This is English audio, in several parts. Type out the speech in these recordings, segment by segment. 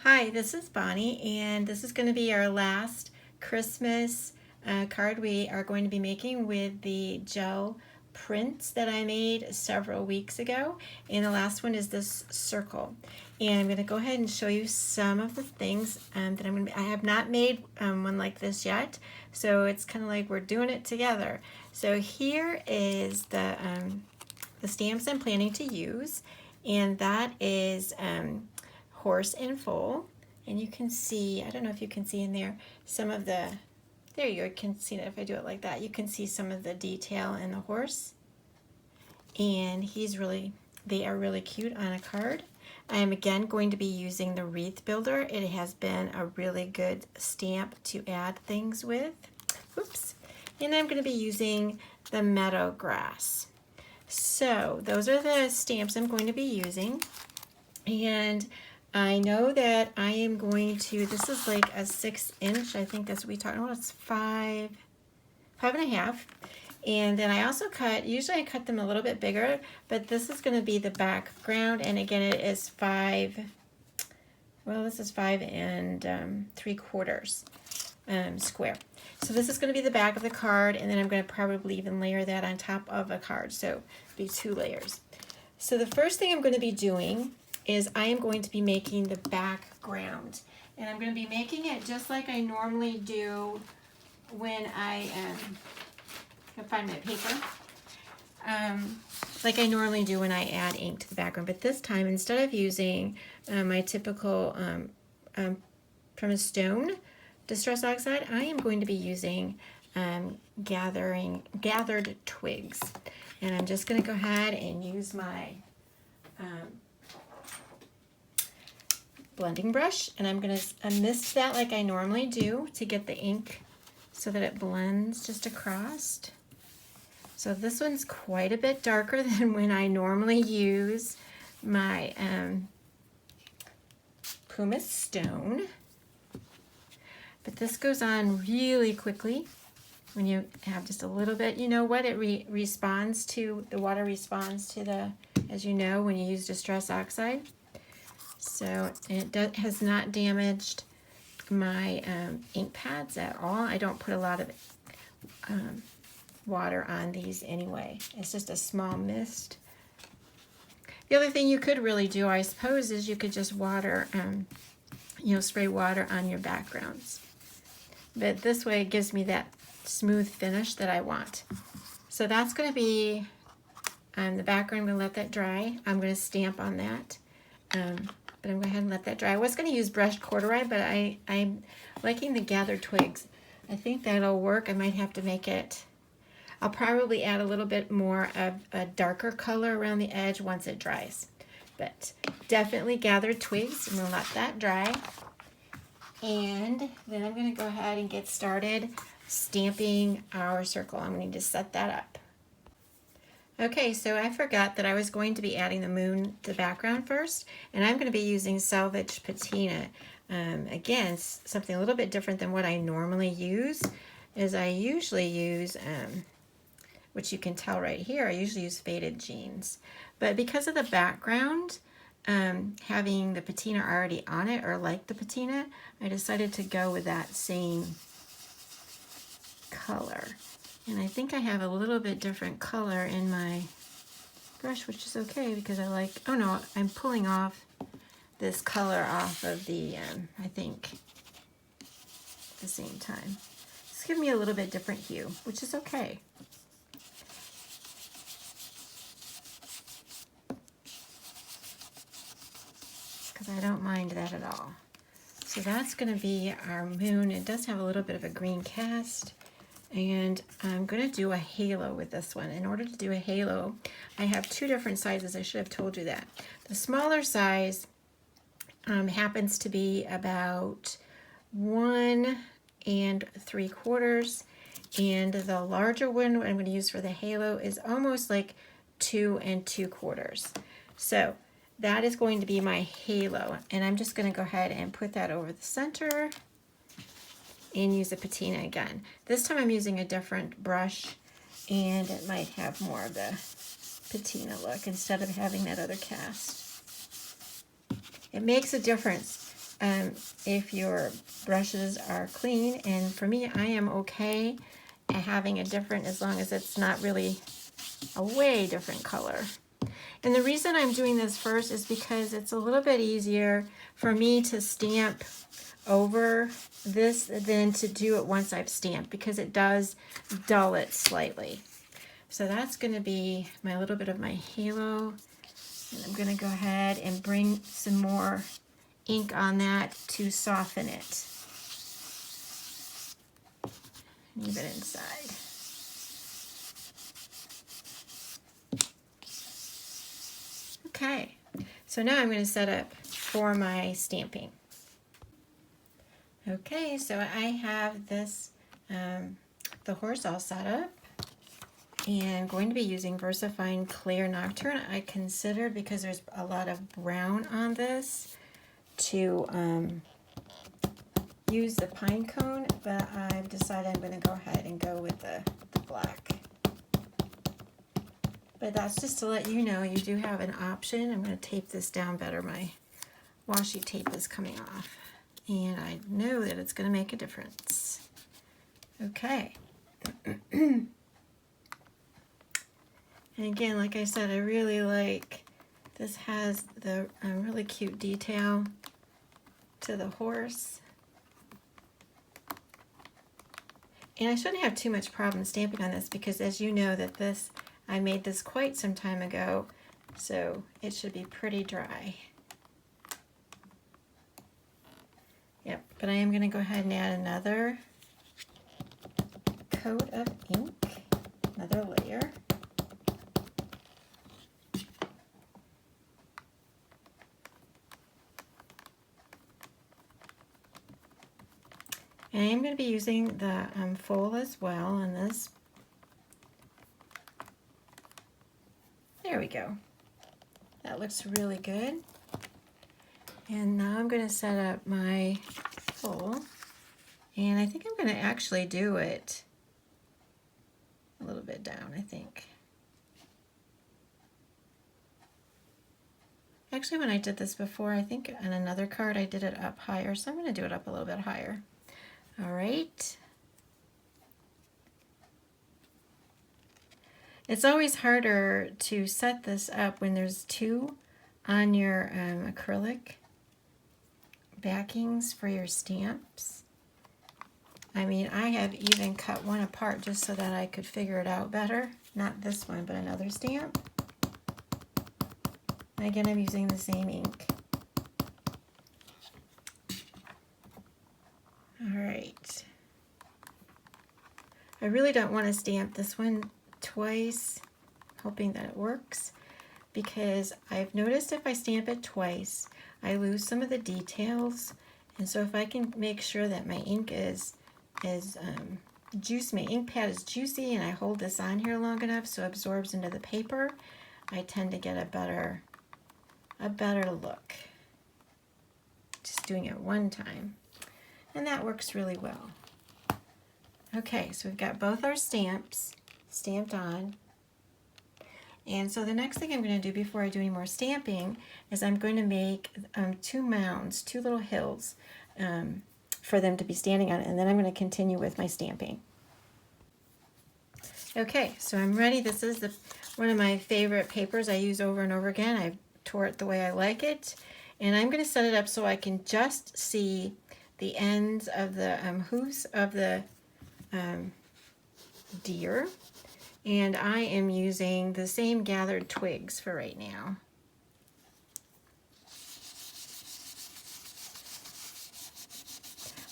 Hi, this is Bonnie, and this is going to be our last Christmas card we are going to be making with the gel prints that I made several weeks ago. And the last one is this circle. And I'm going to go ahead and show you some of the things that I have not made one like this yet, so it's kind of like we're doing it together. So here is the stamps I'm planning to use, and that is horse and foal. And you can see, I don't know if you can see in there, some of the, there you can see it if I do it like that. You can see some of the detail in the horse. And they are really cute on a card. I am again going to be using the Wreath Builder. It has been a really good stamp to add things with. Oops. And I'm going to be using the Meadow grass. So those are the stamps I'm going to be using. And I know that I am going to, this is like a 6-inch, I think that's what we talked about. It's 5.5. And then I also cut, usually I cut them a little bit bigger, but this is going to be the background. And again, it is 5, well, this is 5 3/4 square. So this is going to be the back of the card, and then I'm going to probably even layer that on top of a card. So it'll be 2 layers. So the first thing I'm going to be doing is I am going to be making the background. And I'm going to be making it just like I normally do when I can find my paper. Like I normally do when I add ink to the background. But this time, instead of using my typical from a stone Distress Oxide, I am going to be using gathered twigs. And I'm just going to go ahead and use my blending brush, and I'm going to mist that like I normally do to get the ink so that it blends just across. So this one's quite a bit darker than when I normally use my pumice stone. But this goes on really quickly when you have just a little bit. You know what? It responds to, the water responds to the, as you know, when you use Distress Oxide. So it has not damaged my ink pads at all. I don't put a lot of water on these anyway. It's just a small mist. The other thing you could really do, I suppose, is you could just water, spray water on your backgrounds. But this way it gives me that smooth finish that I want. So that's going to be the background. I'm going to let that dry. I'm going to stamp on that. But I'm going to go ahead and let that dry. I was going to use brushed corduroy, but I'm liking the gathered twigs. I think that'll work. I might have to make it, I'll probably add a little bit more of a darker color around the edge once it dries. But definitely gathered twigs. I'm going to let that dry. And then I'm going to go ahead and get started stamping our circle. I'm going to set that up. Okay, so I forgot that I was going to be adding the moon to the background first, and I'm going to be using Salvage Patina. Again, something a little bit different than what I normally use, is I usually use, which you can tell right here, I usually use Faded Jeans. But because of the background, having the patina already on it, or like the patina, I decided to go with that same color. And I think I have a little bit different color in my brush, which is okay because I like, oh no, I'm pulling off this color off of the, I think, at the same time. It's giving me a little bit different hue, which is okay. Because I don't mind that at all. So that's going to be our moon. It does have a little bit of a green cast. And I'm going to do a halo with this one. In order to do a halo, I have 2 different sizes. I should have told you that. The smaller size happens to be about 1 3/4, and the larger one I'm going to use for the halo is almost like 2 2/4. So that is going to be my halo, and I'm just going to go ahead and put that over the center and use a patina again. This time I'm using a different brush, and it might have more of the patina look instead of having that other cast. It makes a difference if your brushes are clean. And for me, I am okay at having a different, as long as it's not really a way different color. And the reason I'm doing this first is because it's a little bit easier for me to stamp over this than to do it once I've stamped, because it does dull it slightly. So that's going to be my little bit of my halo. And I'm going to go ahead and bring some more ink on that to soften it. Leave it inside. Okay, so now I'm going to set up for my stamping. Okay, so I have this, the horse all set up, and I'm going to be using VersaFine Clear Nocturne. I considered, because there's a lot of brown on this, to use the pine cone, but I've decided I'm going to go ahead and go with the black. But that's just to let you know, you do have an option. I'm going to tape this down better. My washi tape is coming off, and I know that it's going to make a difference. Okay. And again, like I said, I really like, this has the really cute detail to the horse. And I shouldn't have too much problem stamping on this, because as you know that this, I made this quite some time ago, so it should be pretty dry. Yep, but I am going to go ahead and add another coat of ink, another layer. And I am going to be using the Foal as well on this. There we go. That looks really good. And now I'm going to set up my Foal. And I think I'm going to actually do it a little bit down, I think. Actually, when I did this before, I think on another card I did it up higher, so I'm going to do it up a little bit higher. All right. It's always harder to set this up when there's two on your acrylic backings for your stamps. I mean, I have even cut one apart just so that I could figure it out better. Not this one, but another stamp. Again, I'm using the same ink. All right. I really don't want to stamp this one twice, hoping that it works, because I've noticed if I stamp it twice, I lose some of the details. And so if I can make sure that my ink is juicy, my ink pad is juicy, and I hold this on here long enough so it absorbs into the paper, I tend to get a better look. Just doing it one time. And that works really well. Okay, so we've got both our stamps stamped on. And so the next thing I'm going to do before I do any more stamping is I'm going to make two mounds, two little hills for them to be standing on, and then I'm going to continue with my stamping. Okay, so I'm ready. This is one of my favorite papers I use over and over again. I tore it the way I like it, and I'm going to set it up so I can just see the ends of the hooves of the deer. And I am using the same gathered twigs for right now.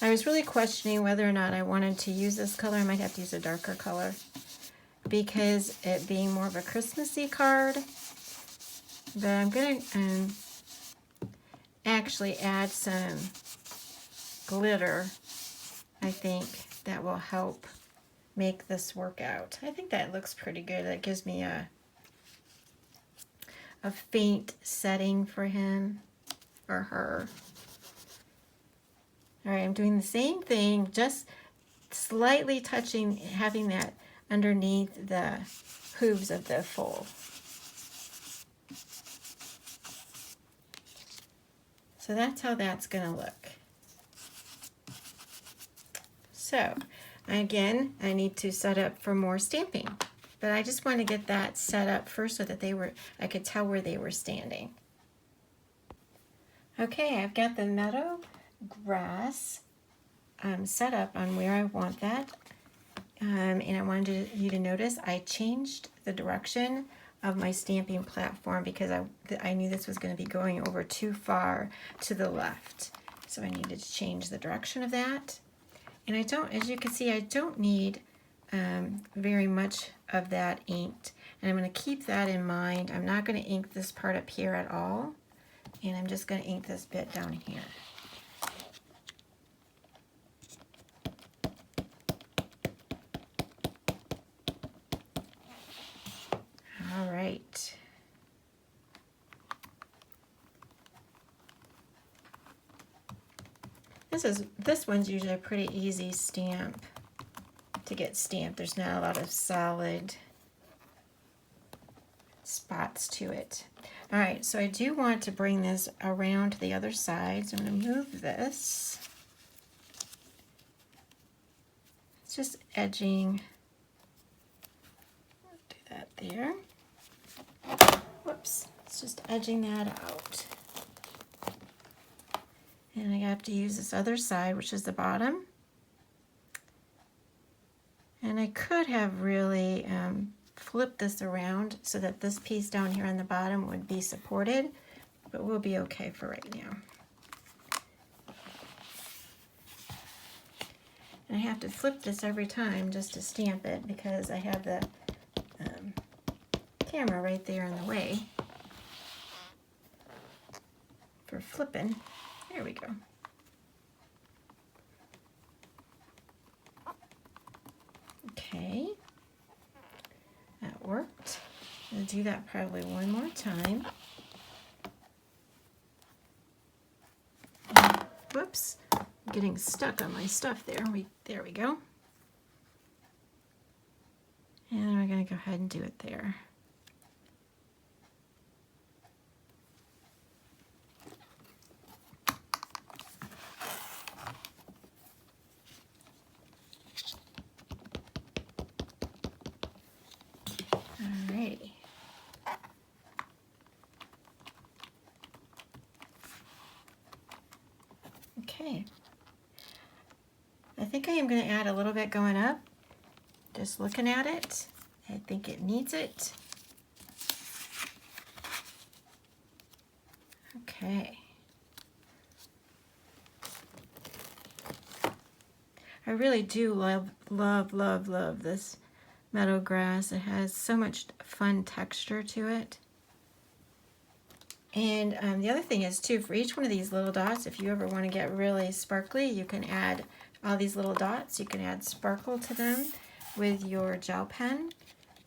I was really questioning whether or not I wanted to use this color. I might have to use a darker color because it being more of a Christmassy card. But I'm going to actually add some glitter. I think that will help make this work out. I think that looks pretty good. That gives me a faint setting for him or her. All right, I'm doing the same thing, just slightly touching, having that underneath the hooves of the foal. So that's how that's going to look. So again, I need to set up for more stamping, but I just want to get that set up first so that I could tell where they were standing. Okay, I've got the meadow grass set up on where I want that. And I wanted you to notice I changed the direction of my stamping platform because I knew this was going to be going over too far to the left. So I needed to change the direction of that. And I don't, as you can see, I don't need very much of that inked. And I'm going to keep that in mind. I'm not going to ink this part up here at all. And I'm just going to ink this bit down here. All right. This one's usually a pretty easy stamp to get stamped. There's not a lot of solid spots to it. All right, so I do want to bring this around to the other side. So I'm going to move this. It's just edging. Do that there. Whoops, it's just edging that out. And I have to use this other side, which is the bottom. And I could have really flipped this around so that this piece down here on the bottom would be supported, but we'll be okay for right now. And I have to flip this every time just to stamp it because I have the camera right there in the way for flipping. There we go. Okay, that worked. I'll do that probably one more time. Whoops, I'm getting stuck on my stuff there. There we go. And we're going to go ahead and do it there. Alrighty. Okay. I think I am going to add a little bit going up. Just looking at it, I think it needs it. Okay. I really do love this meadow grass. It has so much fun texture to it. And the other thing is too, for each one of these little dots, if you ever want to get really sparkly, you can add all these little dots. You can add sparkle to them with your gel pen.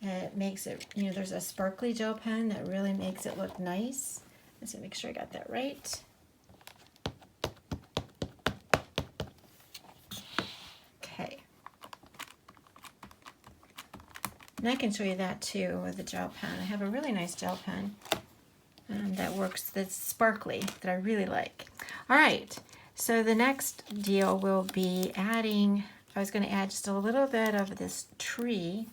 It makes it, you know, there's a sparkly gel pen that really makes it look nice. Let's make sure I got that right. Okay. And I can show you that too with the gel pen. I have a really nice gel pen that works, that's sparkly, that I really like. All right, so the next deal will be adding, I was going to add just a little bit of this tree.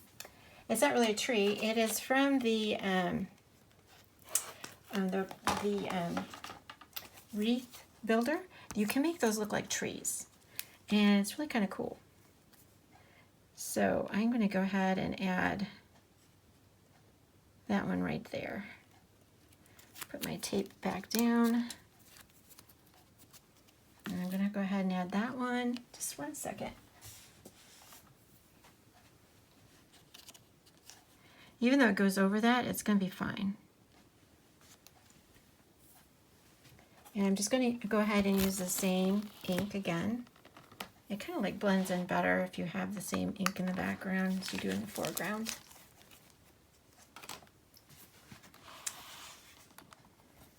It's not really a tree, it is from the Wreath builder. You can make those look like trees, and it's really kind of cool. So I'm going to go ahead and add that one right there. Put my tape back down. And I'm going to go ahead and add that one. Just one second. Even though it goes over that, it's going to be fine. And I'm just going to go ahead and use the same ink again. It kind of like blends in better if you have the same ink in the background as you do in the foreground.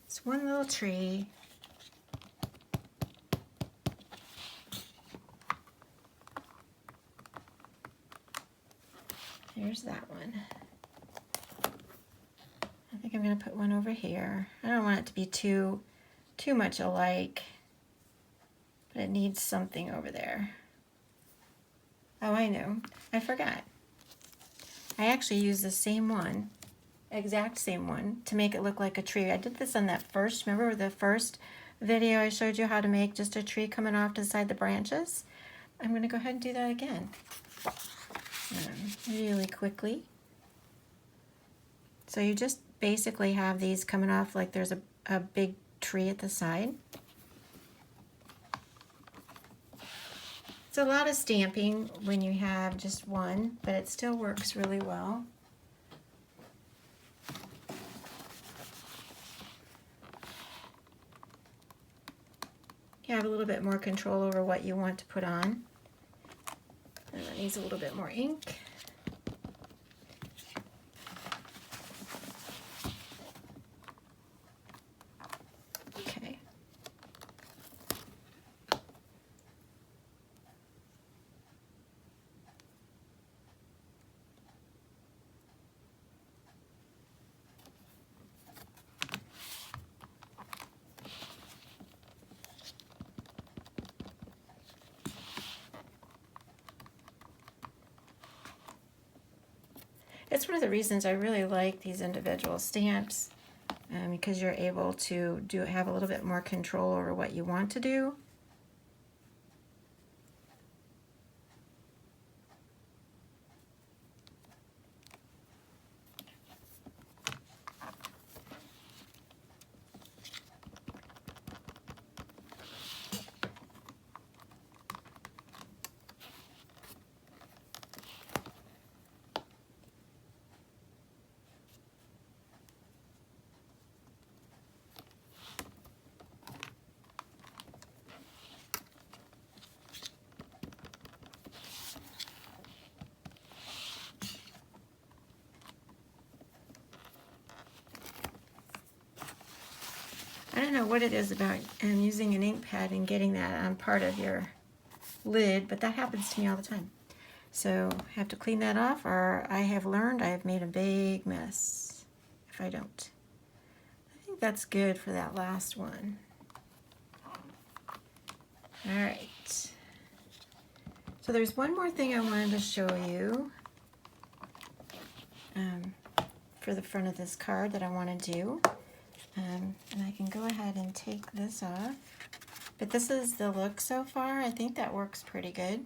It's one little tree. There's that one. I think I'm going to put one over here. I don't want it to be too too much alike, but it needs something over there. Oh, I know. I forgot. I actually used the same one, exact same one, to make it look like a tree. I did this on that first, remember the first video I showed you how to make just a tree coming off to the side of the branches? I'm going to go ahead and do that again. Really quickly. So you just basically have these coming off like there's a big tree at the side. It's a lot of stamping when you have just one, but it still works really well. You have a little bit more control over what you want to put on. And that needs a little bit more ink. Okay. It's one of the reasons I really like these individual stamps, because you're able to have a little bit more control over what you want to do. I don't know what it is about using an ink pad and getting that on part of your lid, but that happens to me all the time. So I have to clean that off, or I have learned I have made a big mess if I don't. I think that's good for that last one. All right. So there's one more thing I wanted to show you for the front of this card that I want to do. And I can go ahead and take this off. But this is the look so far. I think that works pretty good.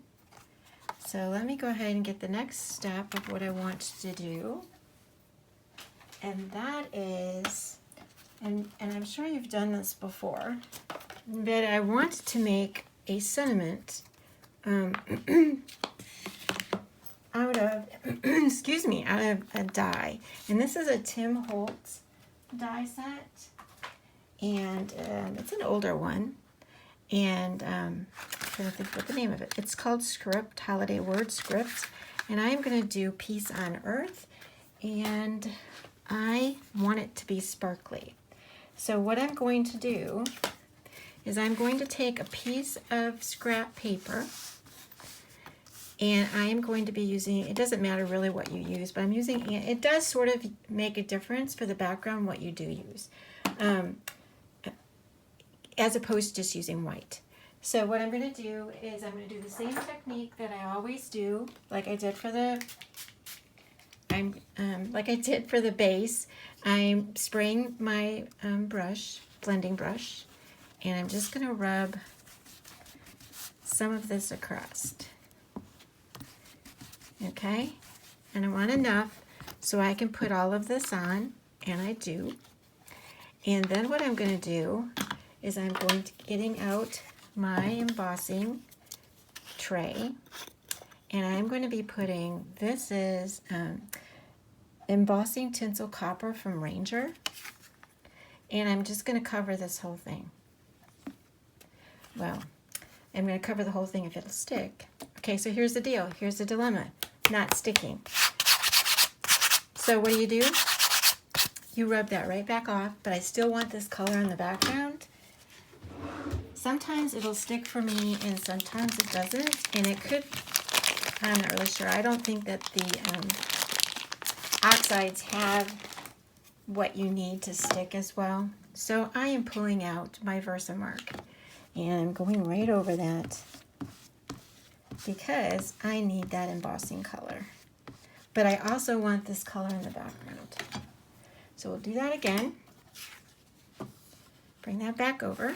So let me go ahead and get the next step of what I want to do. And that is, and I'm sure you've done this before, but I want to make a sentiment out of, excuse me, out of a die. And this is a Tim Holtz die set, and it's an older one, and I'm trying to think what the name of it. It's called Script, Holiday Word Script, and I am going to do Peace on Earth, and I want it to be sparkly. So what I'm going to do is I'm going to take a piece of scrap paper, and I am going to be using, it doesn't matter really what you use, but I'm using, it does sort of make a difference for the background what you do use, as opposed to just using white. So what I'm going to do is I'm going to do the same technique that I always do, like I did for the, base. I'm spraying my blending brush, and I'm just going to rub some of this across. Okay, and I want enough so I can put all of this on, and I do. And then what I'm going to do is I'm going to getting out my embossing tray, and I'm going to be putting, this is embossing tinsel copper from Ranger, and I'm just going to cover this whole thing. Well, I'm going to cover the whole thing if it'll stick. Okay, so here's the deal. Here's the dilemma. Not sticking. So what do? You rub that right back off, but I still want this color in the background. Sometimes it'll stick for me, and sometimes it doesn't, and it could, I'm not really sure. I don't think that the oxides have what you need to stick as well. So I am pulling out my Versamark and I'm going right over that because I need that embossing color. But I also want this color in the background. So we'll do that again. Bring that back over,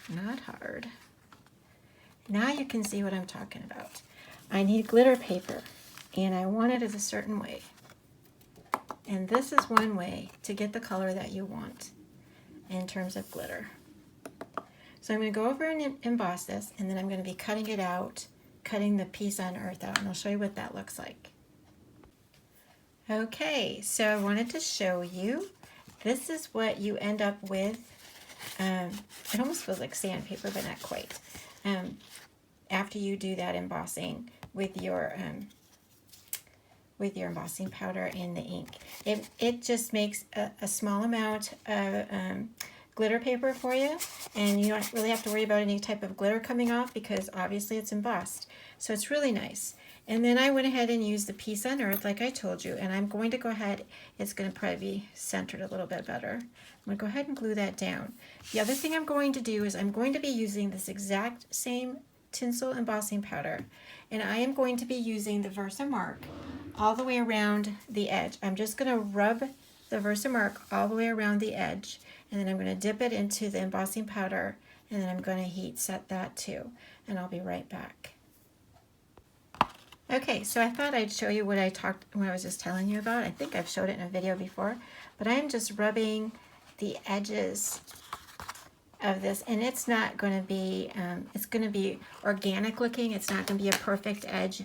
not hard. Now you can see what I'm talking about. I need glitter paper and I want it as a certain way. And this is one way to get the color that you want in terms of glitter. So I'm going to go over and emboss this, and then I'm going to be cutting it out, cutting the piece on earth out, and I'll show you what that looks like. Okay, so I wanted to show you, this is what you end up with. It almost feels like sandpaper, but not quite. After you do that embossing with your embossing powder and the ink. It just makes a small amount of glitter paper for you, and you don't really have to worry about any type of glitter coming off because obviously it's embossed. So it's really nice. And then I went ahead and used the piece on earth like I told you, and I'm going to go ahead, it's going to probably be centered a little bit better. I'm going to go ahead and glue that down. The other thing I'm going to do is I'm going to be using this exact same tinsel embossing powder, and I am going to be using the Versamark all the way around the edge. I'm just going to rub the Versamark all the way around the edge, and then I'm going to dip it into the embossing powder, and then I'm going to heat set that too, and I'll be right back. Okay, so I thought I'd show you what I was just telling you about. I think I've showed it in a video before, but I'm just rubbing the edges of this, and it's not going to be, it's going to be organic looking. It's not going to be a perfect edge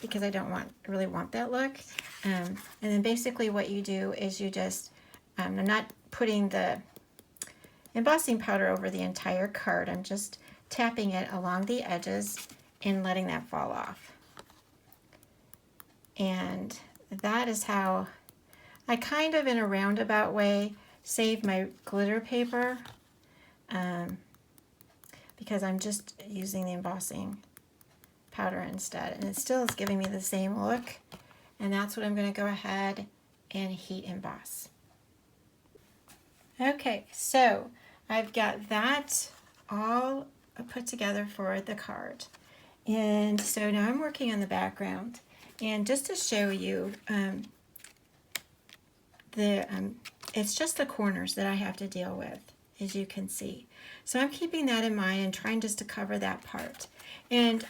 because I don't really want that look. And then basically what you do is you just, I'm not putting the embossing powder over the entire card. I'm just tapping it along the edges and letting that fall off. And that is how I kind of, in a roundabout way, save my glitter paper because I'm just using the embossing powder instead, and it still is giving me the same look, and that's what I'm going to go ahead and heat emboss. Okay, so I've got that all put together for the card, and so now I'm working on the background. And just to show you, it's just the corners that I have to deal with, as you can see. So I'm keeping that in mind and trying just to cover that part. And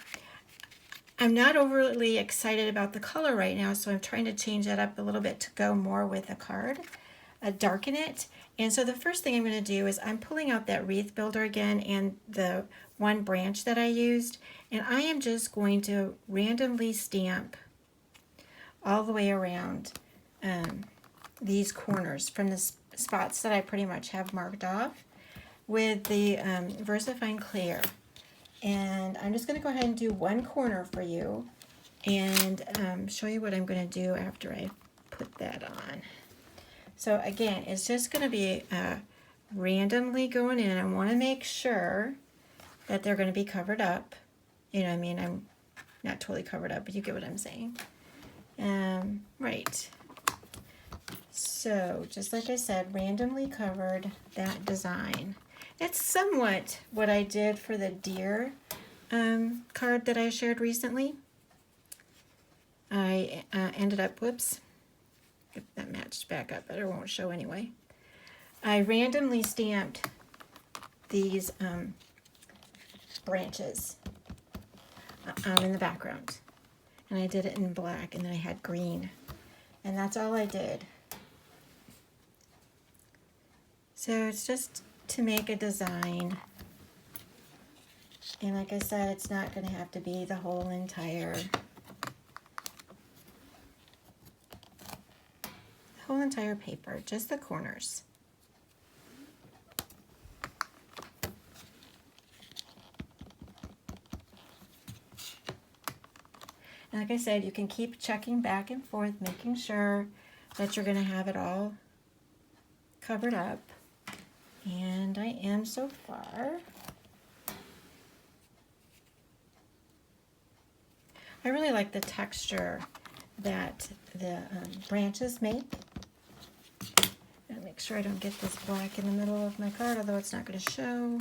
I'm not overly excited about the color right now, so I'm trying to change that up a little bit to go more with the card, darken it. And so the first thing I'm going to do is I'm pulling out that wreath builder again and the one branch that I used, and I am just going to randomly stamp all the way around these corners from the spots that I pretty much have marked off with the VersaFine Clear. And I'm just going to go ahead and do one corner for you and show you what I'm going to do after I put that on. So again, it's just going to be randomly going in. I want to make sure that they're going to be covered up. You know what I mean? I'm not totally covered up, but you get what I'm saying. Right. So just like I said, randomly covered that design. It's somewhat what I did for the deer card that I shared recently. I ended up, whoops, if that matched back up, but it won't show anyway. I randomly stamped these branches in the background. And I did it in black, and then I had green. And that's all I did. So it's just to make a design. And like I said, it's not going to have to be the whole entire paper, just the corners. And like I said, you can keep checking back and forth, making sure that you're going to have it all covered up. And I am so far. I really like the texture that the branches make. And make sure I don't get this black in the middle of my card, although it's not going to show.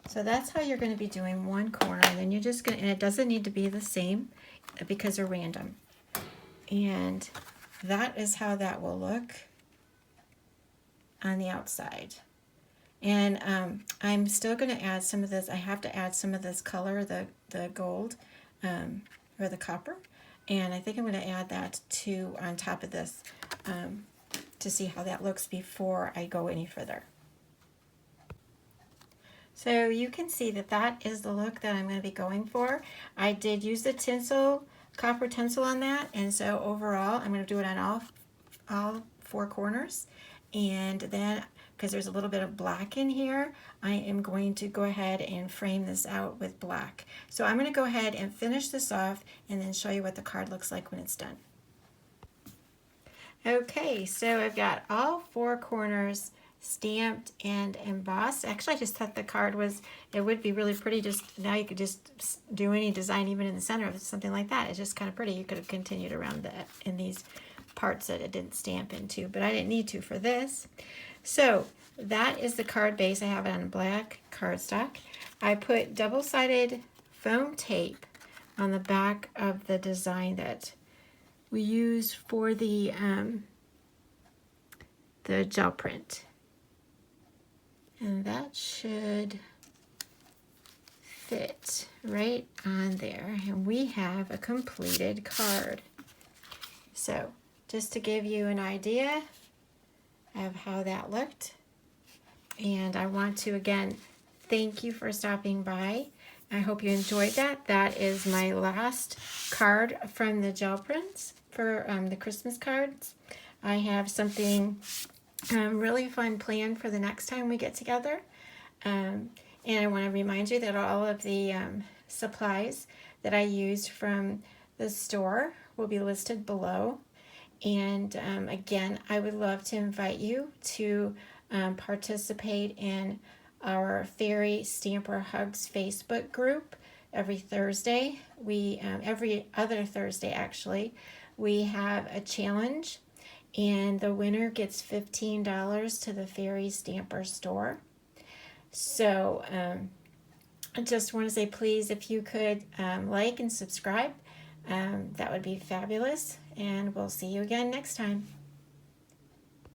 So that's how you're going to be doing one corner. And then you're just going to, and it doesn't need to be the same because they're random. And that is how that will look on the outside. And I'm still going to add some of this. I have to add some of this color, the gold or the copper. And I think I'm going to add that to on top of this to see how that looks before I go any further. So you can see that that is the look that I'm going to be going for. I did use the tinsel, copper tinsel on that, and so overall I'm going to do it on all four corners. And then, because there's a little bit of black in here, I am going to go ahead and frame this out with black. So I'm going to go ahead and finish this off and then show you what the card looks like when it's done. Okay, so I've got all four corners stamped and embossed. Actually, I just thought the card was, it would be really pretty. Just now you could just do any design even in the center of something like that. It's just kind of pretty. You could have continued around that in these parts that it didn't stamp into, but I didn't need to for this. So that is the card base. I have it on black cardstock. I put double-sided foam tape on the back of the design that we used for the gel print. And that should fit right on there. And we have a completed card. So just to give you an idea of how that looked. And I want to again thank you for stopping by. I hope you enjoyed that. That is my last card from the gel prints for the Christmas cards. I have something really fun planned for the next time we get together. And I want to remind you that all of the supplies that I used from the store will be listed below. And again, I would love to invite you to participate in our Fairy Stamper Hugs Facebook group every Thursday. Every other Thursday actually, we have a challenge, and the winner gets $15 to the Fairy Stamper store. So I just want to say, please, if you could like and subscribe, that would be fabulous. And we'll see you again next time.